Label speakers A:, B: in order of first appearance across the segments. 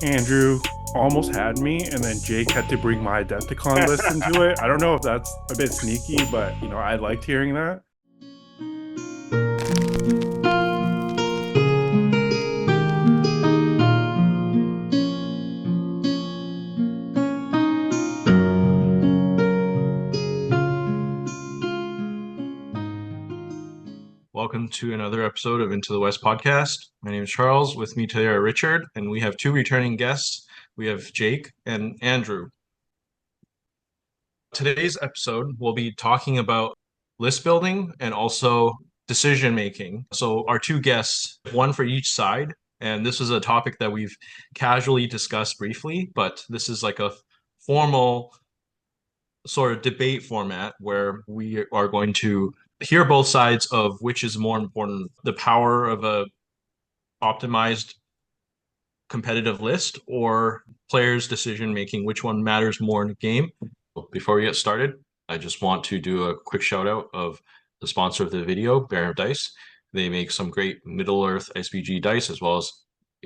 A: Andrew almost had me, and then Jake had to bring my Adepticon list into it. I don't know if that's a bit sneaky, but I liked hearing that.
B: Welcome to another episode of Into the West podcast. My name is Charles. With me today are Richard, and we have two returning guests. We have Jake and Andrew. Today's episode, we'll be talking about list building and also decision making. So, our two guests, one for each side, and this is a topic that we've casually discussed briefly, but this is like a formal sort of debate format where we are going to hear both sides of which is more important, the power of a optimized competitive list or players' decision making, which one matters more in a game. Before we get started, I just want to do a quick shout out of the sponsor of the video, Baron of Dice. They make some great Middle Earth SBG dice as well as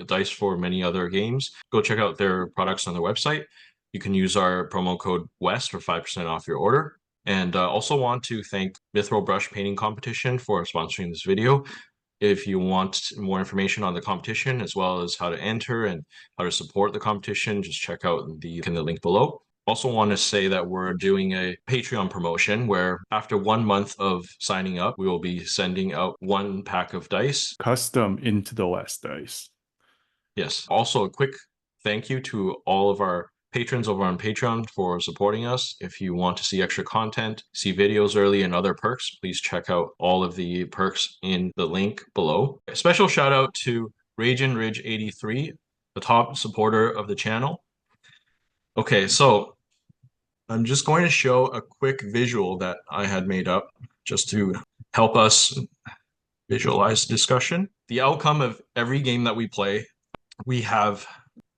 B: dice for many other games. Go check out their products on their website. You can use our promo code WEST for 5% off your order. And also want to thank Mithril Brush Painting Competition for sponsoring this video. If you want more information on the competition, as well as how to enter and how to support the competition, just check out the link below. Also want to say that we're doing a Patreon promotion where after 1 month of signing up, we will be sending out one pack of dice.
A: Custom Into the West dice.
B: Yes. Also, a quick thank you to all of our patrons over on Patreon for supporting us. If you want to see extra content, see videos early, and other perks, please check out all of the perks in the link below. A special shout out to Ragin Ridge 83, the top supporter of the channel. Okay, so I'm just going to show a quick visual that I had made up just to help us visualize discussion. The outcome of every game that we play, we have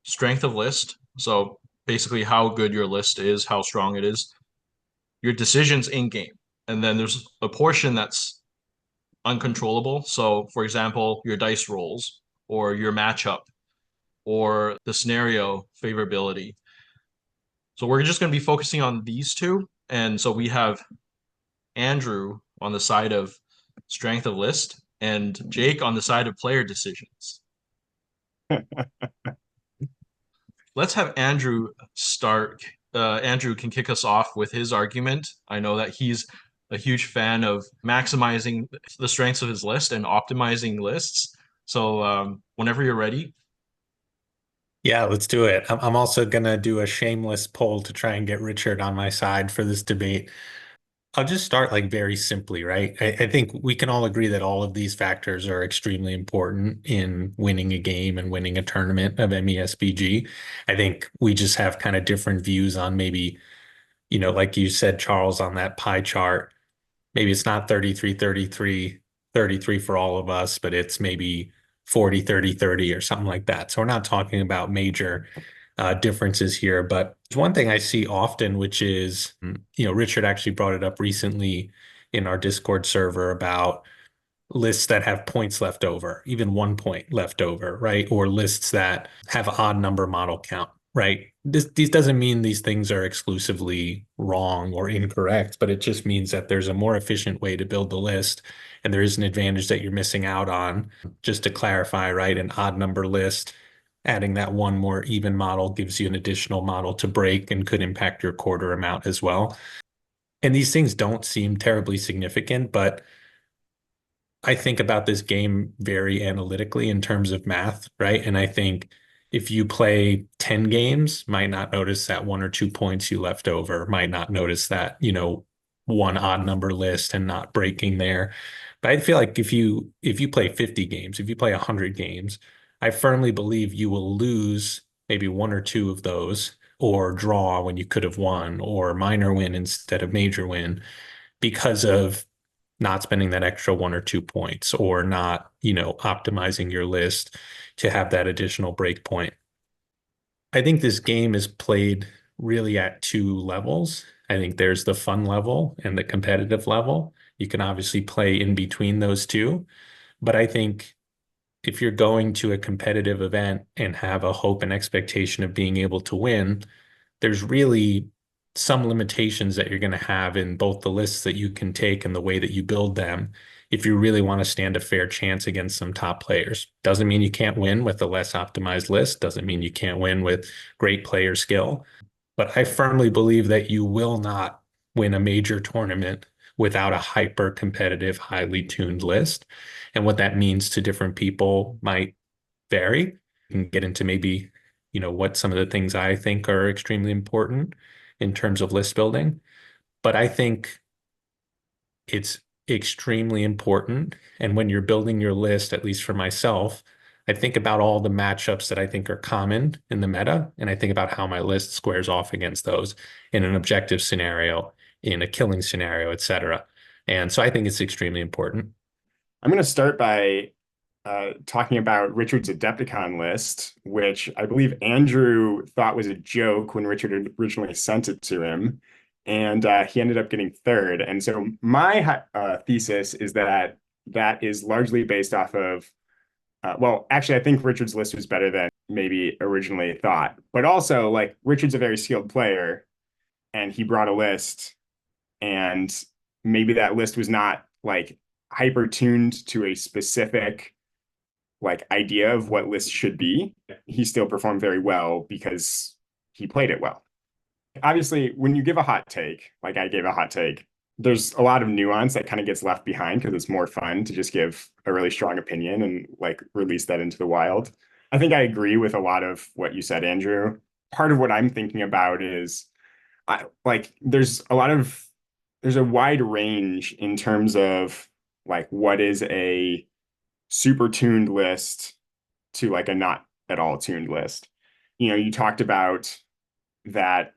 B: strength of list. So basically how good your list is, how strong it is, your decisions in game. And then there's a portion that's uncontrollable. So for example, your dice rolls or your matchup or the scenario favorability. So we're just going to be focusing on these two. And so we have Andrew on the side of strength of list and Jake on the side of player decisions. Let's have Andrew start. Andrew can kick us off with his argument. I know that he's a huge fan of maximizing the strengths of his list and optimizing lists. So whenever you're ready.
C: Yeah, let's do it. I'm also going to do a shameless poll to try and get Richard on my side for this debate. I'll just start like very simply, right? I think we can all agree that all of these factors are extremely important in winning a game and winning a tournament of MESBG. I think we just have kind of different views on maybe, like you said, Charles, on that pie chart, maybe it's not 33 for all of us, but it's maybe 40 30 30 or something like that. So we're not talking about major differences here. But one thing I see often, which is, Richard actually brought it up recently in our Discord server about lists that have points left over, even 1 point left over, right? Or lists that have odd number model count, right? These doesn't mean these things are exclusively wrong or incorrect, but it just means that there's a more efficient way to build the list, and there is an advantage that you're missing out on. Just to clarify, right? An odd number list, adding that one more even model gives you an additional model to break and could impact your quarter amount as well. And these things don't seem terribly significant, but I think about this game very analytically in terms of math, right? And I think if you play 10 games, might not notice that 1 or 2 points you left over, might not notice that, one odd number list and not breaking there. But I feel like if you play 50 games, if you play 100 games, I firmly believe you will lose maybe 1 or 2 of those, or draw when you could have won, or minor win instead of major win, because of not spending that extra 1 or 2 points, or not, optimizing your list to have that additional break point. I think this game is played really at 2 levels. I think there's the fun level and the competitive level. You can obviously play in between those two, but I think if you're going to a competitive event and have a hope and expectation of being able to win, there's really some limitations that you're going to have in both the lists that you can take and the way that you build them if you really want to stand a fair chance against some top players. Doesn't mean you can't win with a less optimized list, doesn't mean you can't win with great player skill. But I firmly believe that you will not win a major tournament without a hyper competitive, highly tuned list. And what that means to different people might vary. You can get into maybe, what some of the things I think are extremely important in terms of list building. But I think it's extremely important. And when you're building your list, at least for myself, I think about all the matchups that I think are common in the meta, and I think about how my list squares off against those in an objective scenario, in a killing scenario, etc. And so I think it's extremely important.
D: I'm going to start by talking about Richard's Adepticon list, which I believe Andrew thought was a joke when Richard had originally sent it to him. And he ended up getting third. And so my thesis is that that is largely based off of, well, actually, I think Richard's list was better than maybe originally thought. But also, like, Richard's a very skilled player, and he brought a list, and maybe that list was not, like, hyper tuned to a specific, like, idea of what lists should be. He still performed very well because he played it well. Obviously, when you give a hot take, like I gave a hot take, there's a lot of nuance that kind of gets left behind because it's more fun to just give a really strong opinion and like release that into the wild. I think I agree with a lot of what you said, Andrew. Part of what I'm thinking about is there's a wide range in terms of like what is a super tuned list to like a not at all tuned list. You talked about that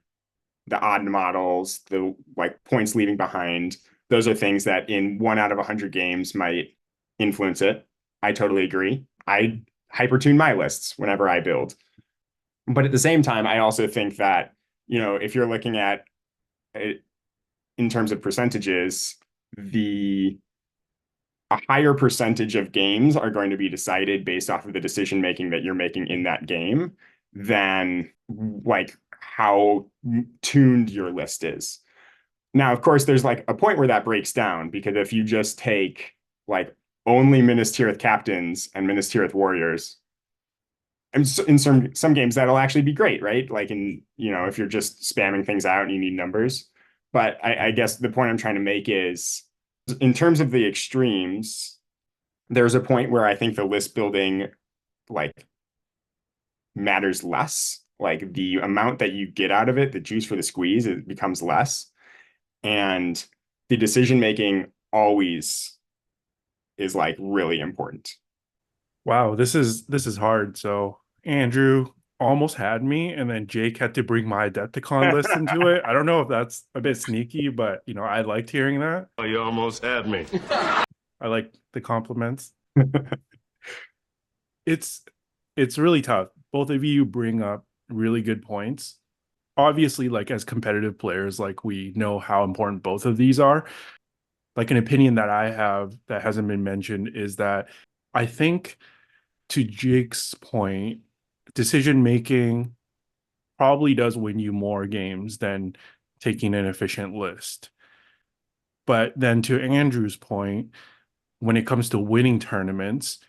D: the odd models, the like points leaving behind, those are things that in 1 out of 100 games might influence it. I totally agree. I hyper-tune my lists whenever I build. But at the same time, I also think that, if you're looking at it in terms of percentages, a higher percentage of games are going to be decided based off of the decision making that you're making in that game than like how tuned your list is. Now, of course, there's like a point where that breaks down, because if you just take like only Minas Tirith captains and Minas Tirith warriors, and in some games that'll actually be great, right? Like if you're just spamming things out and you need numbers. But I guess the point I'm trying to make is, in terms of the extremes, there's a point where I think the list building like matters less. Like the amount that you get out of it, the juice for the squeeze, it becomes less. And the decision making always is like really important.
A: Wow, this is hard. So Andrew almost had me, and then Jake had to bring my Adepticon list into it. I don't know if that's a bit sneaky, but I liked hearing that.
E: Oh, you almost had me.
A: I like the compliments. It's really tough. Both of you bring up really good points. Obviously, like as competitive players, like we know how important both of these are. Like an opinion that I have that hasn't been mentioned is that I think, to Jake's point, decision making probably does win you more games than taking an efficient list. But then to Andrew's point, when it comes to winning tournaments,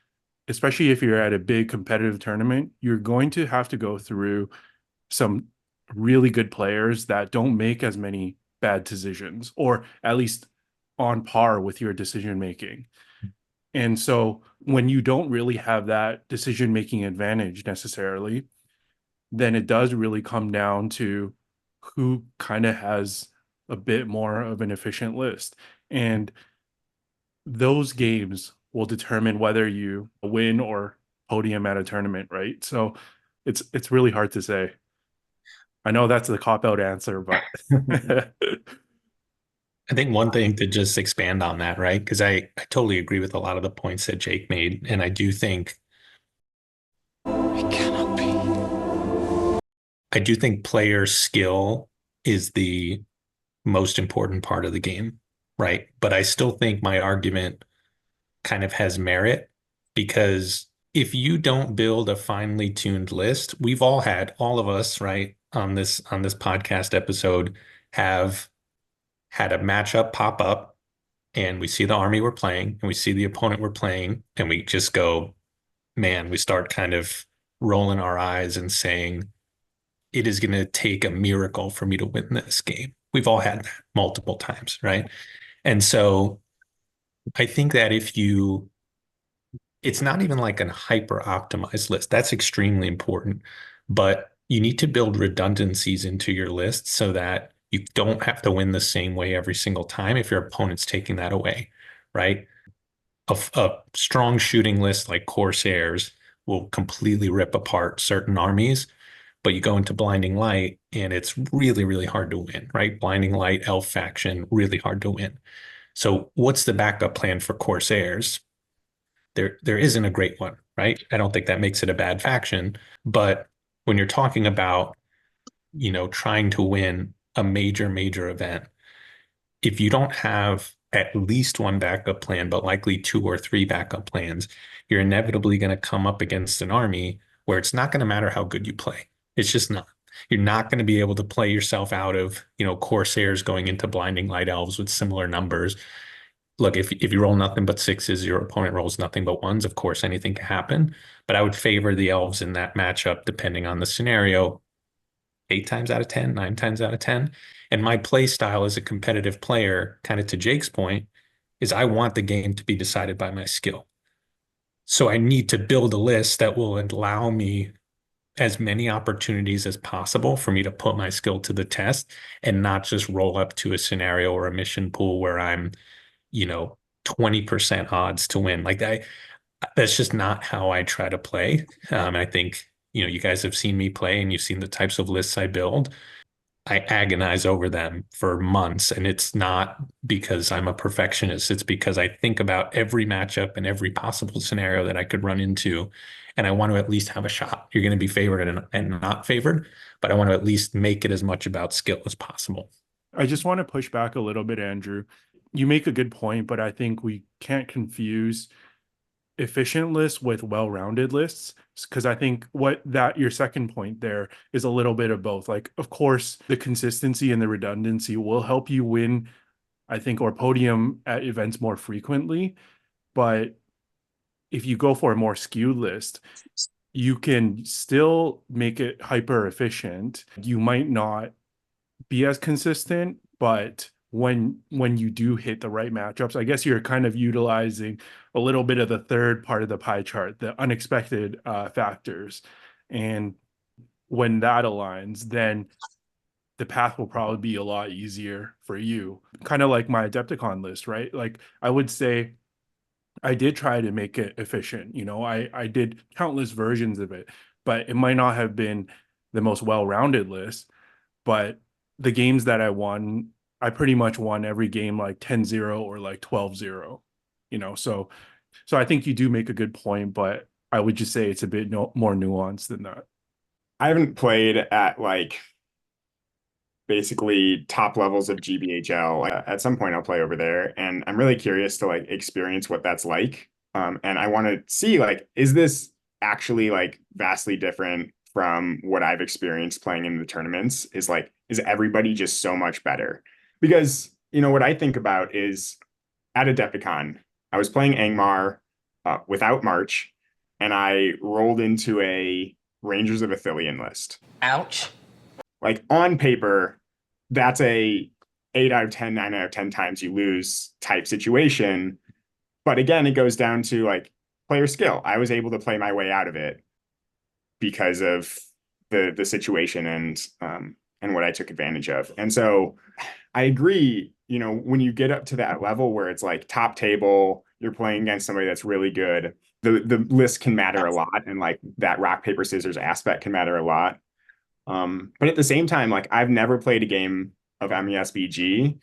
A: especially if you're at a big competitive tournament, you're going to have to go through some really good players that don't make as many bad decisions, or at least on par with your decision making. And so when you don't really have that decision making advantage necessarily, then it does really come down to who kind of has a bit more of an efficient list. And those games will determine whether you win or podium at a tournament, right? So it's really hard to say. I know that's the cop-out answer, but
C: I think one thing to just expand on that, right? Because I totally agree with a lot of the points that Jake made. And I do think player skill is the most important part of the game, right? But I still think my argument kind of has merit, because if you don't build a finely tuned list, all of us, right, on this podcast episode have had a matchup pop up and we see the army we're playing and we see the opponent we're playing and we just go, man, we start kind of rolling our eyes and saying, it is going to take a miracle for me to win this game. We've all had that multiple times, right? And so I think that it's not even like a hyper optimized list. That's extremely important, but you need to build redundancies into your list so that you don't have to win the same way every single time if your opponent's taking that away, right? A strong shooting list like Corsairs will completely rip apart certain armies, but you go into Blinding Light and it's really, really hard to win, right? Blinding Light, Elf faction, really hard to win. So what's the backup plan for Corsairs? There isn't a great one, right? I don't think that makes it a bad faction, but when you're talking about, trying to win a major event, if you don't have at least one backup plan, but likely two or three backup plans, you're inevitably going to come up against an army where it's not going to matter how good you play. It's just not. You're not going to be able to play yourself out of, Corsairs going into Blinding Light Elves with similar numbers. Look, if you roll nothing but sixes, your opponent rolls nothing but ones, of course, anything can happen. But I would favor the Elves in that matchup, depending on the scenario, 8 times out of 10, 9 times out of 10. And my play style as a competitive player, kind of to Jake's point, is I want the game to be decided by my skill. So I need to build a list that will allow me as many opportunities as possible for me to put my skill to the test and not just roll up to a scenario or a mission pool where I'm, 20% odds to win. Like that's just not how I try to play. I think, you guys have seen me play and you've seen the types of lists I build. I agonize over them for months. And it's not because I'm a perfectionist. It's because I think about every matchup and every possible scenario that I could run into. And I want to at least have a shot. You're going to be favored and not favored, but I want to at least make it as much about skill as possible.
A: I just want to push back a little bit, Andrew. You make a good point, but I think we can't confuse efficient lists with well-rounded lists, because I think your second point there is a little bit of both. Like, of course, the consistency and the redundancy will help you win, I think, or podium at events more frequently. But if you go for a more skewed list, you can still make it hyper efficient. You might not be as consistent, but when you do hit the right matchups, I guess you're kind of utilizing a little bit of the third part of the pie chart, the unexpected factors. And when that aligns, then the path will probably be a lot easier for you. Kind of like my Adepticon list, right? Like, I would say I did try to make it efficient. I did countless versions of it, but it might not have been the most well-rounded list. But the games that I won, I pretty much won every game like 10-0 or like 12-0, so I think you do make a good point, but I would just say it's a bit more nuanced than that.
D: I haven't played at like basically top levels of GBHL. At some point I'll play over there, and I'm really curious to like experience what that's like. And I want to see, like, is this actually like vastly different from what I've experienced playing in the tournaments? Is everybody just so much better? Because, what I think about is at Adepticon, I was playing Angmar without March, and I rolled into a Rangers of Athelion list.
E: Ouch.
D: Like, on paper, that's a 8 out of 10, 9 out of 10 times you lose type situation. But again, it goes down to like player skill. I was able to play my way out of it because of the situation and what I took advantage of. And so I agree, when you get up to that level where it's like top table, you're playing against somebody that's really good, the list can matter a lot, and like that rock, paper, scissors aspect can matter a lot. But at the same time, like, I've never played a game of MESBG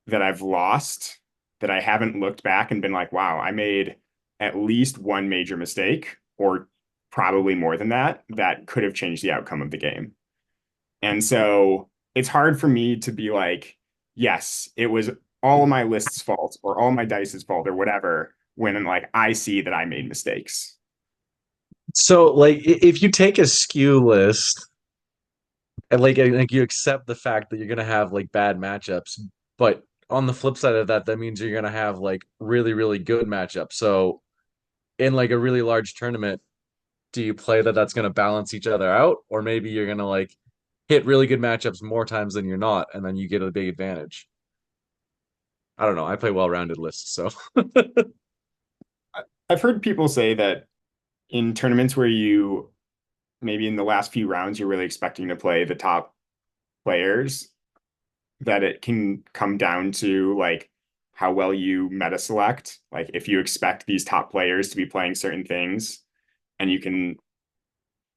D: that I've lost that I haven't looked back and been like, wow, I made at least one major mistake, or probably more than that could have changed the outcome of the game. And so it's hard for me to be like, yes, it was all of my list's fault or all my dice's fault or whatever, when like I see that I made mistakes.
E: So like if you take a skew list and like you accept the fact that you're gonna have like bad matchups, but on the flip side of that, that means you're gonna have like really, really good matchups. So in like a really large tournament, do you play that's gonna balance each other out? Or maybe you're gonna like hit really good matchups more times than you're not, and then you get a big advantage. I don't know. I play well-rounded lists, so
D: I've heard people say that in tournaments where you maybe in the last few rounds you're really expecting to play the top players, that it can come down to like how well you meta select. Like if you expect these top players to be playing certain things and you can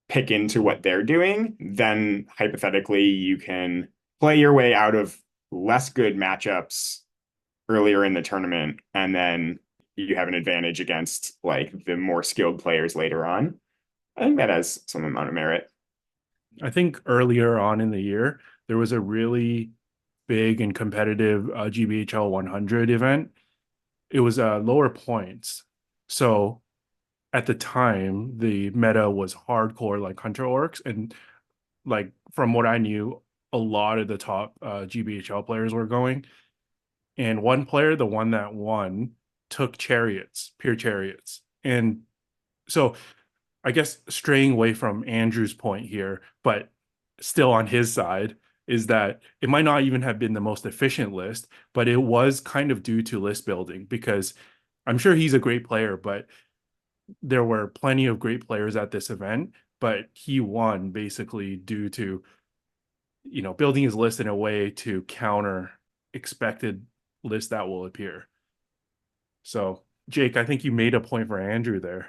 D: pick into what they're doing, then hypothetically you can play your way out of less good matchups earlier in the tournament, and then you have an advantage against like the more skilled players later on. I think that has some amount of merit.
A: I think earlier on in the year, there was a really big and competitive GBHL 100 event. It was lower points. So at the time, the meta was hardcore like Hunter Orcs. And like from what I knew, a lot of the top GBHL players were going. And one player, the one that won, took chariots, pure chariots. And so I guess straying away from Andrew's point here, but still on his side, is that it might not even have been the most efficient list, but it was kind of due to list building because I'm sure he's a great player, but there were plenty of great players at this event, but he won basically due to, building his list in a way to counter expected lists that will appear. So, Jake, I think you made a point for Andrew there.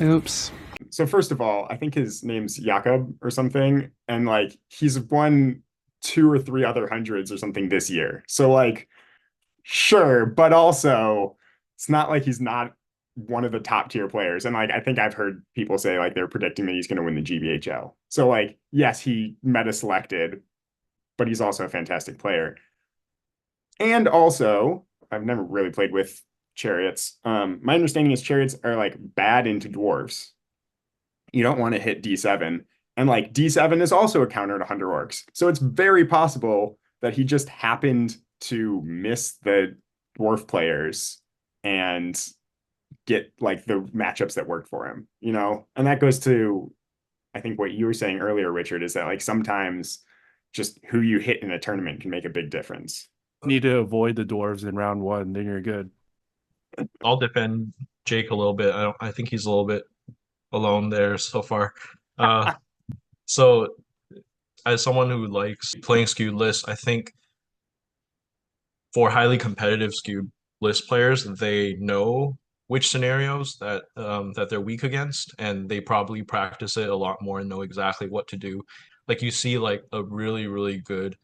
F: Oops.
D: So first of all, I think his name's Jakob or something, and like he's won 2 or 3 other hundreds or something this year. So like, sure, but also it's not like he's not one of the top tier players. And like I think I've heard people say like they're predicting that he's going to win the GBHL. So like, yes, he meta selected, but he's also a fantastic player. And also, I've never really played with chariots. My understanding is chariots are like bad into dwarves. You don't want to hit D7. And like D7 is also a counter to Hunter Orcs. So it's very possible that he just happened to miss the dwarf players and get like the matchups that worked for him, you know? And that goes to, I think what you were saying earlier, Richard, is that like sometimes just who you hit in a tournament can make a big difference.
A: Need to avoid the dwarves in round one, then you're good.
B: I'll defend Jake a little bit. I think he's a little bit alone there so far. So as someone who likes playing skewed lists, I think for highly competitive skewed list players, they know which scenarios that they're weak against, and they probably practice it a lot more and know exactly what to do. Like you see, like a really, really good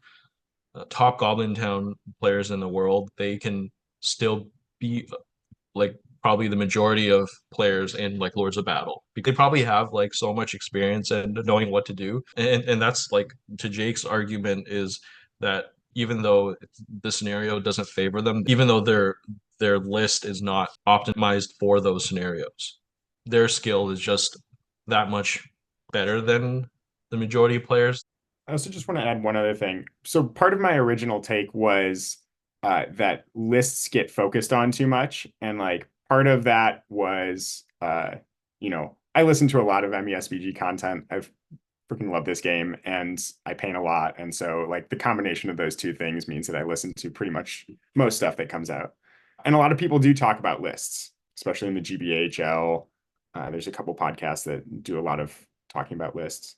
B: top Goblin Town players in the world, they can still be like probably the majority of players in like Lords of Battle. They probably have like so much experience and knowing what to do. And that's like to Jake's argument is that even though the scenario doesn't favor them, even though their list is not optimized for those scenarios, their skill is just that much better than the majority of players.
D: I also just want to add one other thing. So part of my original take was that lists get focused on too much. And like part of that was, I listen to a lot of MESBG content. I've freaking love this game and I paint a lot. And so like the combination of those two things means that I listen to pretty much most stuff that comes out. And a lot of people do talk about lists, especially in the GBHL. There's a couple podcasts that do a lot of talking about lists.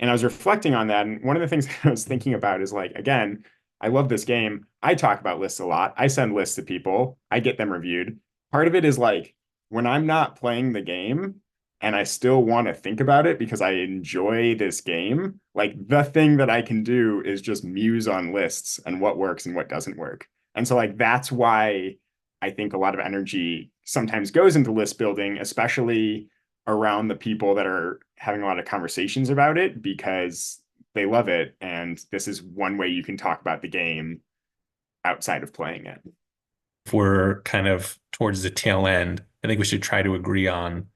D: And I was reflecting on that. And one of the things I was thinking about is like, again, I love this game. I talk about lists a lot. I send lists to people. I get them reviewed. Part of it is like when I'm not playing the game and I still want to think about it because I enjoy this game, like the thing that I can do is just muse on lists and what works and what doesn't work. And so like that's why I think a lot of energy sometimes goes into list building, especially around the people that are having a lot of conversations about it because they love it. And this is one way you can talk about the game outside of playing it.
C: If we're kind of towards the tail end, I think we should try to agree on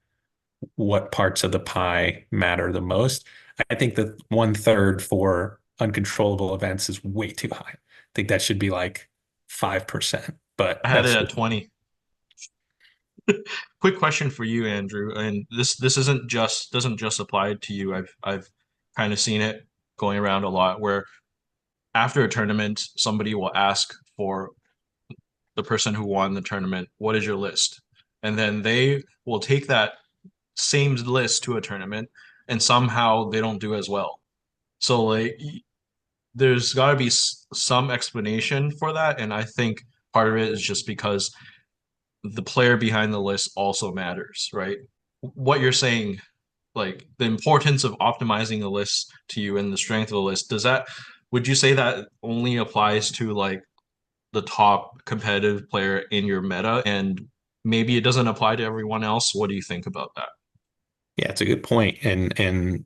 C: what parts of the pie matter the most. I think that 1/3 for uncontrollable events is way too high. I think that should be like 5%, but
B: I had it
C: that's
B: at 20. Quick question for you, Andrew, and this isn't just doesn't just apply to you. I've kind of seen it going around a lot where after a tournament, somebody will ask for the person who won the tournament, what is your list? And then they will take that same list to a tournament and somehow they don't do as well. So like there's got to be some explanation for that, and I think part of it is just because the player behind the list also matters, right? What you're saying, like the importance of optimizing the list to you and the strength of the list, would you say that only applies to like the top competitive player in your meta and maybe it doesn't apply to everyone else? What do you think about that?
C: Yeah, it's a good point. And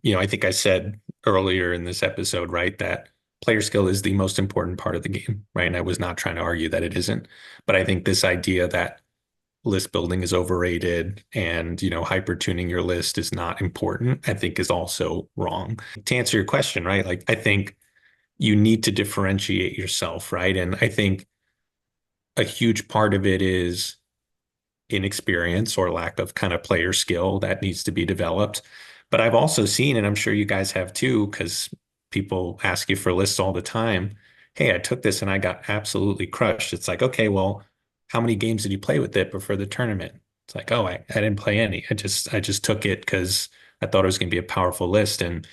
C: I think I said earlier in this episode, right, that player skill is the most important part of the game, right? And I was not trying to argue that it isn't. But I think this idea that list building is overrated and, hyper tuning your list is not important, I think is also wrong. To answer your question, right? Like I think you need to differentiate yourself, right? And I think a huge part of it is inexperience or lack of kind of player skill that needs to be developed. But I've also seen, and I'm sure you guys have too, because people ask you for lists all the time. Hey, I took this and I got absolutely crushed. It's like, okay, well, how many games did you play with it before the tournament? It's like, oh, I didn't play any. I just took it because I thought it was going to be a powerful list. And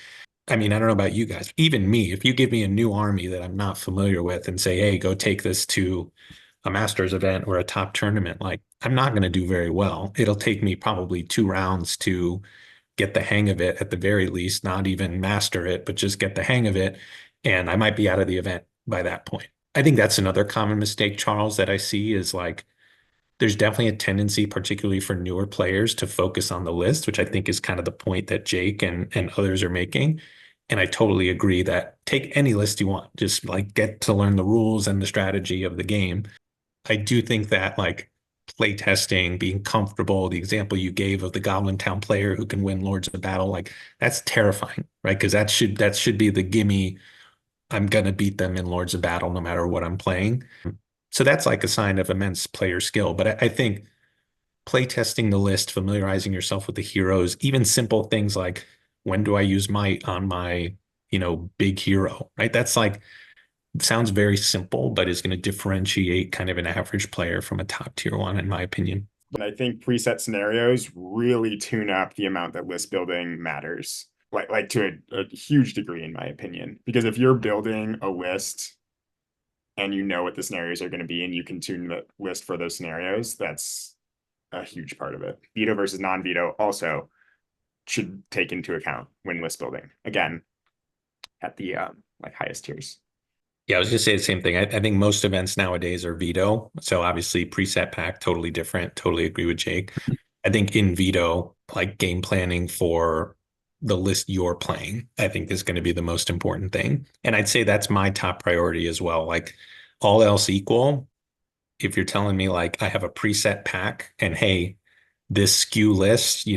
C: I mean, I don't know about you guys. Even me, if you give me a new army that I'm not familiar with and say, hey, go take this to a Masters event or a top tournament, like I'm not going to do very well. It'll take me probably 2 rounds to get the hang of it at the very least, not even master it, but just get the hang of it. And I might be out of the event by that point. I think that's another common mistake, Charles, that I see is like there's definitely a tendency, particularly for newer players, to focus on the list, which I think is kind of the point that Jake and others are making. And I totally agree that take any list you want, just like get to learn the rules and the strategy of the game. I do think that like play testing, being comfortable, the example you gave of the Goblin Town player who can win Lords of Battle, like that's terrifying, right? Because that should be the gimme. I'm gonna beat them in Lords of Battle no matter what I'm playing. So that's like a sign of immense player skill. But I think play testing the list, familiarizing yourself with the heroes, even simple things like when do I use might on my, big hero, right? That's like sounds very simple, but is going to differentiate kind of an average player from a top tier one, in my opinion.
D: And I think preset scenarios really tune up the amount that list building matters, like to a huge degree, in my opinion. Because if you're building a list and you know what the scenarios are going to be and you can tune the list for those scenarios, that's a huge part of it. Veto versus non-veto also should take into account when list building. Again, at the like highest tiers.
C: Yeah, I was going to say the same thing. I think most events nowadays are veto. So obviously preset pack, totally different. Totally agree with Jake. I think in veto, like game planning for the list you're playing, I think is going to be the most important thing. And I'd say that's my top priority as well. Like all else equal, if you're telling me like I have a preset pack and hey, this skew list,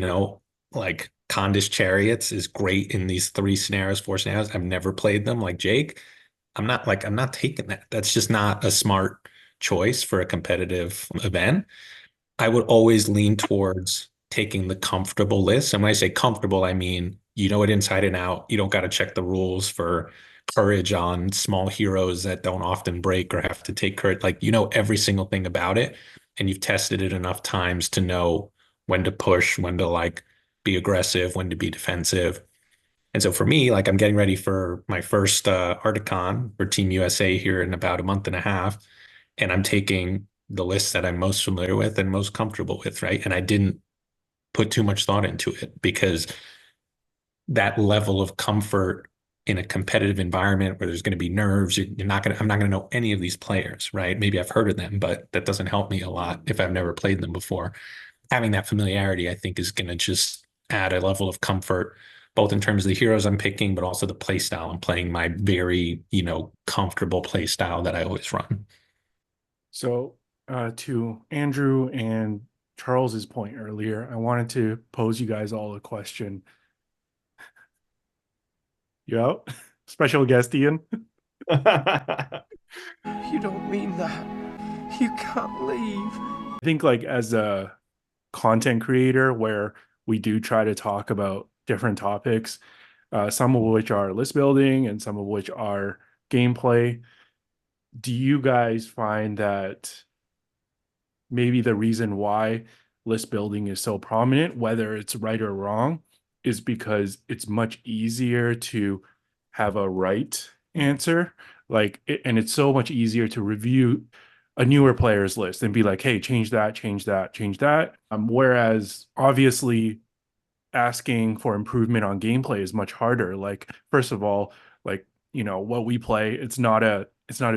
C: like Condis Chariots is great in these 3 scenarios, 4 scenarios. I've never played them like Jake. I'm not taking that. That's just not a smart choice for a competitive event. I would always lean towards taking the comfortable list. And when I say comfortable, I mean, you know it inside and out. You don't got to check the rules for courage on small heroes that don't often break or have to take courage. Like, every single thing about it. And you've tested it enough times to know when to push, when to like be aggressive, when to be defensive. And so for me, like I'm getting ready for my first Articon for Team USA here in about a month and a half. And I'm taking the list that I'm most familiar with and most comfortable with, right? And I didn't put too much thought into it because that level of comfort in a competitive environment where there's going to be nerves, I'm not going to know any of these players, right? Maybe I've heard of them, but that doesn't help me a lot if I've never played them before. Having that familiarity, I think, is going to just add a level of comfort, both in terms of the heroes I'm picking, but also the play style I'm playing, my very, comfortable play style that I always run.
A: So to Andrew and Charles's point earlier, I wanted to pose you guys all a question. You out? Special guest Ian.
F: You don't mean that. You can't leave.
A: I think like as a content creator where we do try to talk about different topics, some of which are list building and some of which are gameplay. Do you guys find that maybe the reason why list building is so prominent, whether it's right or wrong, is because it's much easier to have a right answer? And it's so much easier to review a newer player's list and be like, hey, change that, change that, change that. Whereas obviously asking for improvement on gameplay is much harder. Like, first of all, like, what we play, it's not a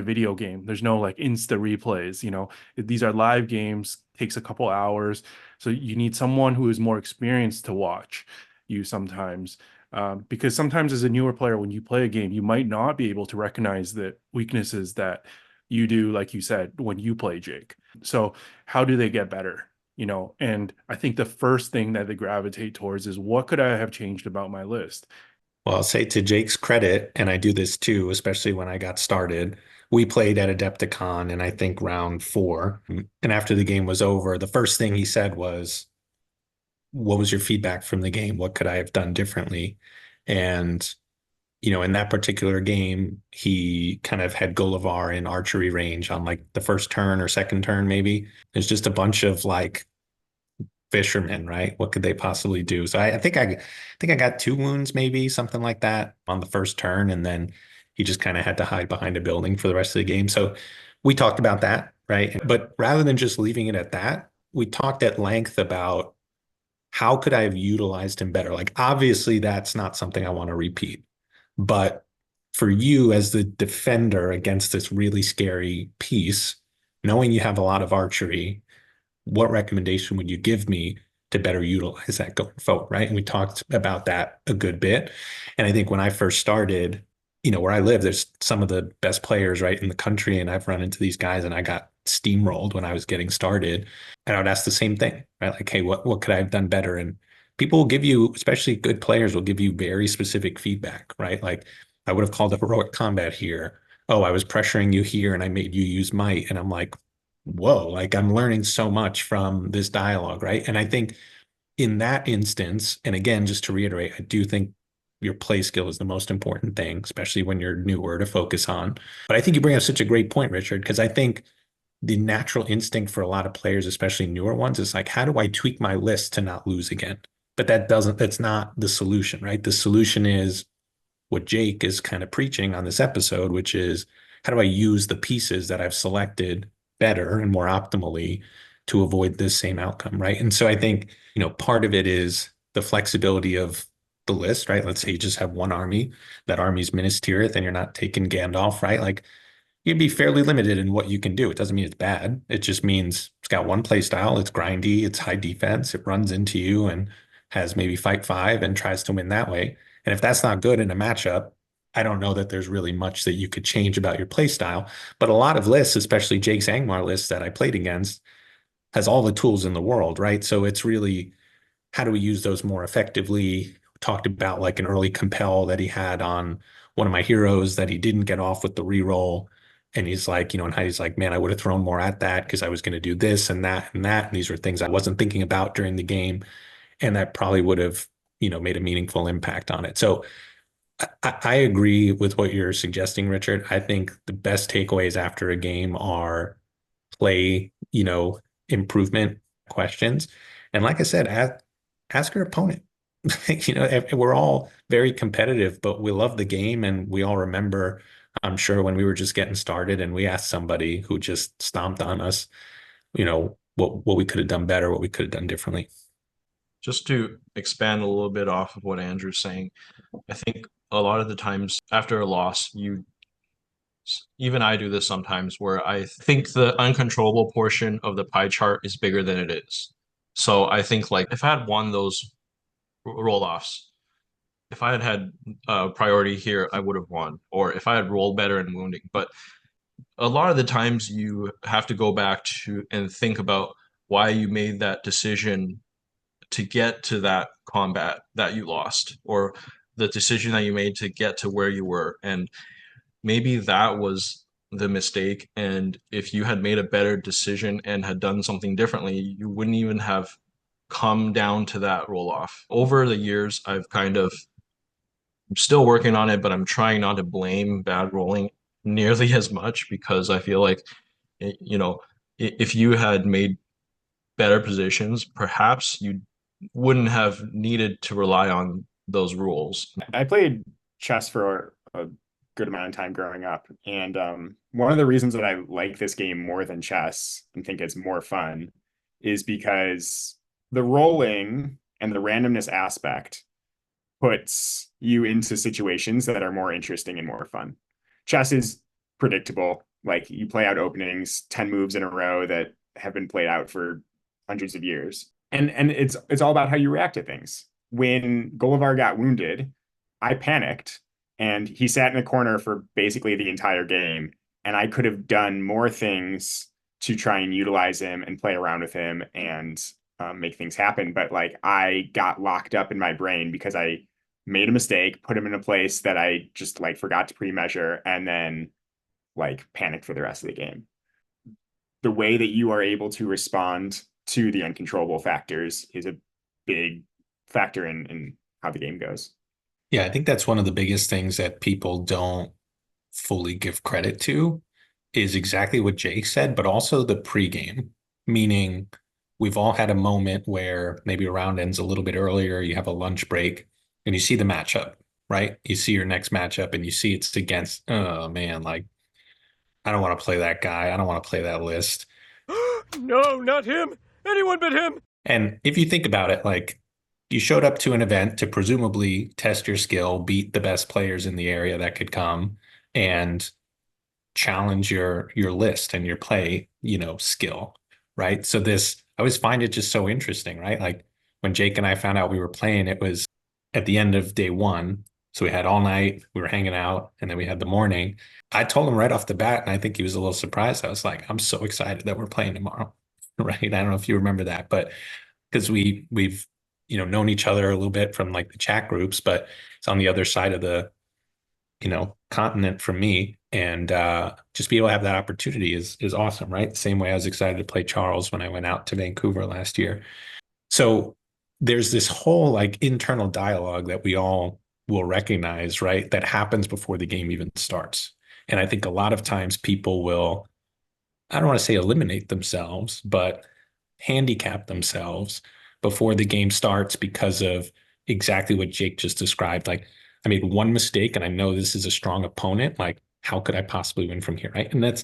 A: video game. There's no like insta replays, these are live games, takes a couple hours. So you need someone who is more experienced to watch you sometimes. Because sometimes as a newer player, when you play a game, you might not be able to recognize the weaknesses that you do, like you said, when you play Jake. So how do they get better? And I think the first thing that they gravitate towards is, what could I have changed about my list?
C: Well, I'll say to Jake's credit, and I do this too, especially when I got started, we played at Adepticon in I think round 4. And after the game was over, the first thing he said was, what was your feedback from the game? What could I have done differently? And, in that particular game, he kind of had Gullivar in archery range on like the first turn or second turn, maybe. There's just a bunch of like fishermen, right? What could they possibly do? So I think I got 2 wounds, maybe something like that on the first turn, and then he just kind of had to hide behind a building for the rest of the game. So we talked about that, right? But rather than just leaving it at that, we talked at length about how could I have utilized him better? Like, obviously, that's not something I want to repeat. But for you as the defender against this really scary piece, knowing you have a lot of archery, what recommendation would you give me to better utilize that going forward, right? And we talked about that a good bit. And I think when I first started, where I live, there's some of the best players right in the country, and I've run into these guys, and I got steamrolled when I was getting started. And I would ask the same thing, right? Like, hey, what could I have done better? And people will give you, especially good players, will give you very specific feedback, right? Like, I would have called up heroic combat here. Oh, I was pressuring you here, and I made you use might. And I'm like, whoa, like I'm learning so much from this dialogue, right? And I think in that instance, and again, just to reiterate, I do think your play skill is the most important thing, especially when you're newer, to focus on. But I think you bring up such a great point, Richard, because I think the natural instinct for a lot of players, especially newer ones, is like, how do I tweak my list to not lose again? But that's not the solution, right? The solution is what Jake is kind of preaching on this episode, which is, how do I use the pieces that I've selected better and more optimally to avoid this same outcome, right? And so I think, part of it is the flexibility of the list, right? Let's say you just have one army, that army's Minas Tirith, and you're not taking Gandalf, right? Like, you'd be fairly limited in what you can do. It doesn't mean it's bad. It just means it's got one play style. It's grindy. It's high defense. It runs into you and has maybe fight 5 and tries to win that way. And if that's not good in a matchup, I don't know that there's really much that you could change about your play style. But a lot of lists, especially Jake's Angmar lists that I played against, has all the tools in the world, right? So it's really, how do we use those more effectively? We talked about like an early compel that he had on one of my heroes that he didn't get off with the reroll. And he's like, and how he's like, man, I would have thrown more at that because I was going to do this and that and that. And these were things I wasn't thinking about during the game. And that probably would have, made a meaningful impact on it. So I agree with what you're suggesting, Richard. I think the best takeaways after a game are play, improvement questions. And like I said, ask your opponent. We're all very competitive, but we love the game, and we all remember, I'm sure, when we were just getting started and we asked somebody who just stomped on us, what we could have done better, what we could have done differently.
B: Just to expand a little bit off of what Andrew's saying, I think a lot of the times after a loss, even I do this sometimes, where I think the uncontrollable portion of the pie chart is bigger than it is. So I think, like, if I had won those roll-offs, if I had priority here, I would have won. Or if I had rolled better in wounding. But a lot of the times you have to go back to and think about why you made that decision to get to that combat that you lost, or the decision that you made to get to where you were. And maybe that was the mistake. And if you had made a better decision and had done something differently, you wouldn't even have come down to that roll off. Over the years, I'm still working on it, but I'm trying not to blame bad rolling nearly as much, because I feel like, you know, if you had made better positions, perhaps you wouldn't have needed to rely on those rules.
D: I played chess for a good amount of time growing up, and one of the reasons that I like this game more than chess and think it's more fun is because the rolling and the randomness aspect puts you into situations that are more interesting and more fun. Chess is predictable. Like, you play out openings, 10 moves in a row that have been played out for hundreds of years. And it's all about how you react to things. When Gullivar got wounded, I panicked, and he sat in a corner for basically the entire game. And I could have done more things to try and utilize him and play around with him and make things happen. But like, I got locked up in my brain because I made a mistake, put him in a place that I just like forgot to pre-measure, and then like panicked for the rest of the game. The way that you are able to respond to the uncontrollable factors is a big factor in how the game goes.
C: Yeah, I think that's one of the biggest things that people don't fully give credit to is exactly what Jake said, but also the pregame, meaning we've all had a moment where maybe a round ends a little bit earlier, you have a lunch break, and you see the matchup, right? You see your next matchup and you see it's against, oh man, like, I don't want to play that guy. I don't want to play that list.
F: No, not him! Anyone but him!
C: And if you think about it, like, you showed up to an event to presumably test your skill, beat the best players in the area that could come, and challenge your list and your play, skill, right? So I always find it just so interesting, right? Like, when Jake and I found out we were playing, it was at the end of day one. So we had all night, we were hanging out, and then we had the morning. I told him right off the bat, and I think he was a little surprised. I was like, I'm so excited that we're playing tomorrow, right? I don't know if you remember that, but because we've known each other a little bit from like the chat groups, but it's on the other side of the continent from me, and just be able to have that opportunity is awesome, right? Same way I was excited to play Charles when I went out to Vancouver last year. So there's this whole like internal dialogue that we all will recognize, right? That happens before the game even starts. And I think a lot of times people will, I don't want to say eliminate themselves, but handicap themselves before the game starts because of exactly what Jake just described. Like, I made one mistake and I know this is a strong opponent. Like, how could I possibly win from here, right? And that's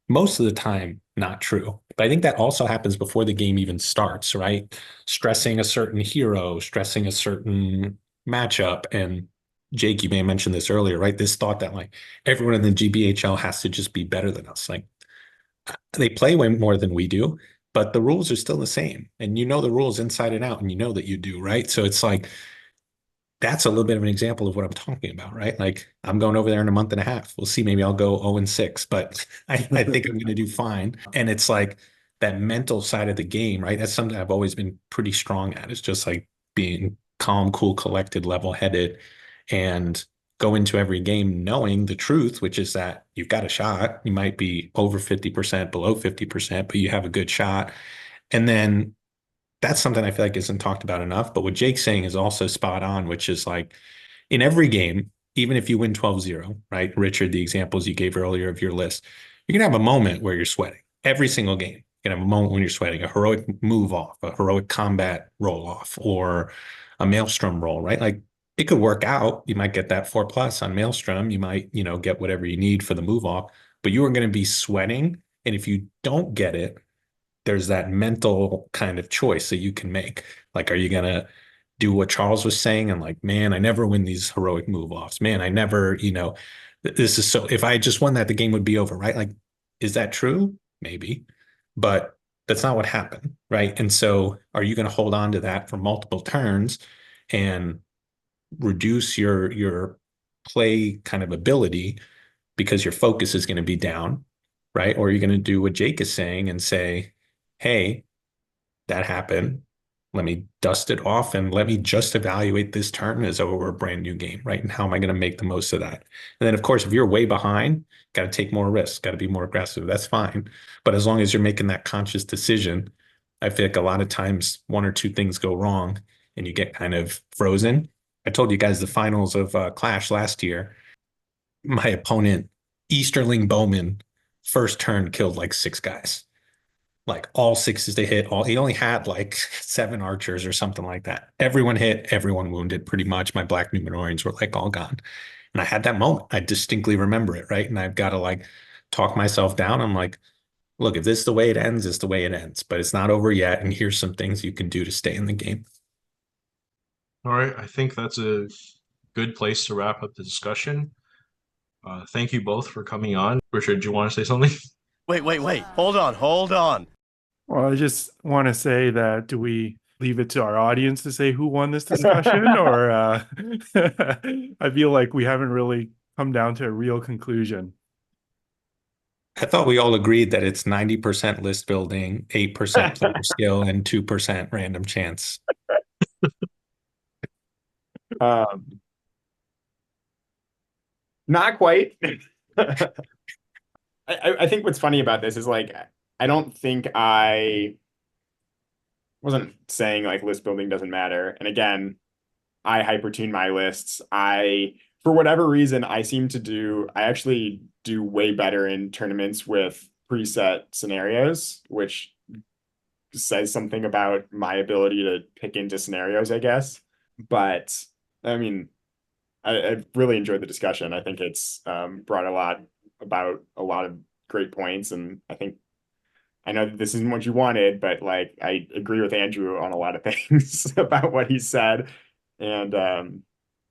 C: most of the time not true. But I think that also happens before the game even starts, right? Stressing a certain hero, stressing a certain matchup. And Jake, you may have mentioned this earlier, right? This thought that like everyone in the GBHL has to just be better than us. Like, they play way more than we do, but the rules are still the same. And you know the rules inside and out, and you know that you do, right? So it's like, that's a little bit of an example of what I'm talking about, right? Like, I'm going over there in a month and a half. We'll see. Maybe I'll go 0-6, but I think I'm going to do fine. And it's like that mental side of the game, right? That's something I've always been pretty strong at. It's just like being calm, cool, collected, level-headed, and go into every game knowing the truth, which is that you've got a shot. You might be over 50%, below 50%, but you have a good shot. And then that's something I feel like isn't talked about enough. But what Jake's saying is also spot on, which is like in every game, even if you win 12-0, right? Richard, the examples you gave earlier of your list, you're going to have a moment where you're sweating every single game. You're going to have a moment when you're sweating, a heroic move off, a heroic combat roll off, or a maelstrom roll, right? Like, it could work out. You might get that 4+ on maelstrom. You might, get whatever you need for the move off, but you are going to be sweating. And if you don't get it, there's that mental kind of choice that you can make. Like, are you going to do what Charles was saying? And like, man, I never win these heroic move offs. Man, I never, this is so, if I just won that, the game would be over, right? Like, is that true? Maybe, but that's not what happened, right? And so are you going to hold on to that for multiple turns and reduce your play kind of ability because your focus is going to be down, right? Or are you going to do what Jake is saying and say, hey, that happened. Let me dust it off and let me just evaluate this turn as though it were a brand new game, right? And how am I going to make the most of that? And then, of course, if you're way behind, got to take more risks, got to be more aggressive. That's fine. But as long as you're making that conscious decision, I feel like a lot of times one or two things go wrong and you get kind of frozen. I told you guys the finals of Clash last year, my opponent, Easterling Bowman, first turn killed like 6 guys. Like all sixes they hit. He only had like 7 archers or something like that. Everyone hit, everyone wounded pretty much. My black Numenorians were like all gone. And I had that moment. I distinctly remember it, right? And I've got to like talk myself down. I'm like, look, if this is the way it ends, it's the way it ends. But it's not over yet. And here's some things you can do to stay in the game.
B: All right, I think that's a good place to wrap up the discussion. Thank you both for coming on. Richard, do you want to say something?
F: Wait. Hold on.
A: Well, I just want to say that do we leave it to our audience to say who won this discussion, or I feel like we haven't really come down to a real conclusion.
C: I thought we all agreed that it's 90% list building, 8% player skill, and 2% random chance.
D: Not quite. I think what's funny about this is like I don't think I wasn't saying like list building doesn't matter. And again, I hypertune my lists. For whatever reason, I actually do way better in tournaments with preset scenarios, which says something about my ability to pick into scenarios, I guess. But I mean, I've really enjoyed the discussion. I think it's brought a lot of great points, and I know that this isn't what you wanted, but like I agree with Andrew on a lot of things about what he said, and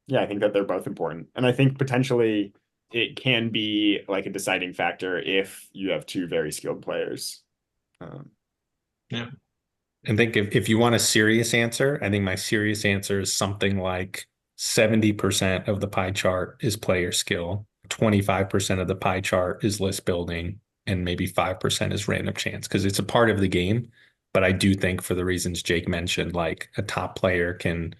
D: yeah, I think that they're both important, and I think potentially it can be like a deciding factor if you have two very skilled players.
B: Yeah.
C: I think if you want a serious answer, I think my serious answer is something like 70% of the pie chart is player skill, 25% of the pie chart is list building, and maybe 5% is random chance because it's a part of the game. But I do think for the reasons Jake mentioned, like a top player can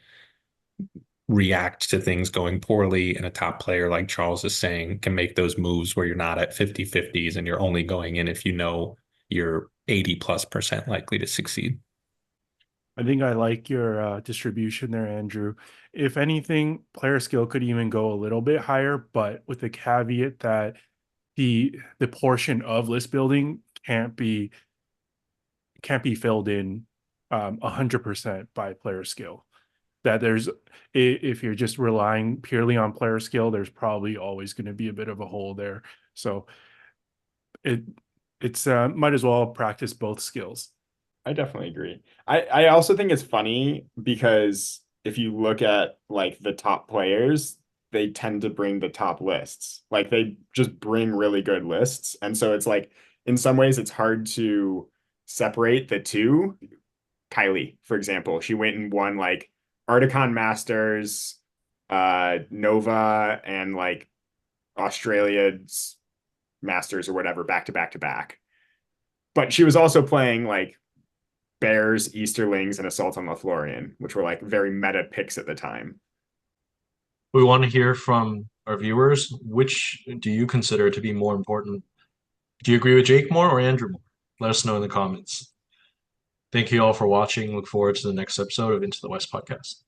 C: react to things going poorly, and a top player, like Charles is saying, can make those moves where you're not at 50-50s and you're only going in if you know you're 80+% likely to succeed.
A: I think I like your distribution there, Andrew. If anything, player skill could even go a little bit higher, but with the caveat that the portion of list building can't be filled in 100% by player skill. That if you're just relying purely on player skill, there's probably always going to be a bit of a hole there. So it's might as well practice both skills.
D: I definitely agree. I also think it's funny because if you look at like the top players, they tend to bring the top lists. Like they just bring really good lists. And so it's like in some ways it's hard to separate the two. Kylie, for example, she went and won like Articon Masters, Nova, and like Australia's Masters or whatever back to back to back. But she was also playing like Bears, Easterlings, and Assault on Lothlorien, which were like very meta picks at the time.
B: We want to hear from our viewers. Which do you consider to be more important? Do you agree with Jake more or Andrew more? Let us know in the comments. Thank you all for watching. Look forward to the next episode of Into the West podcast.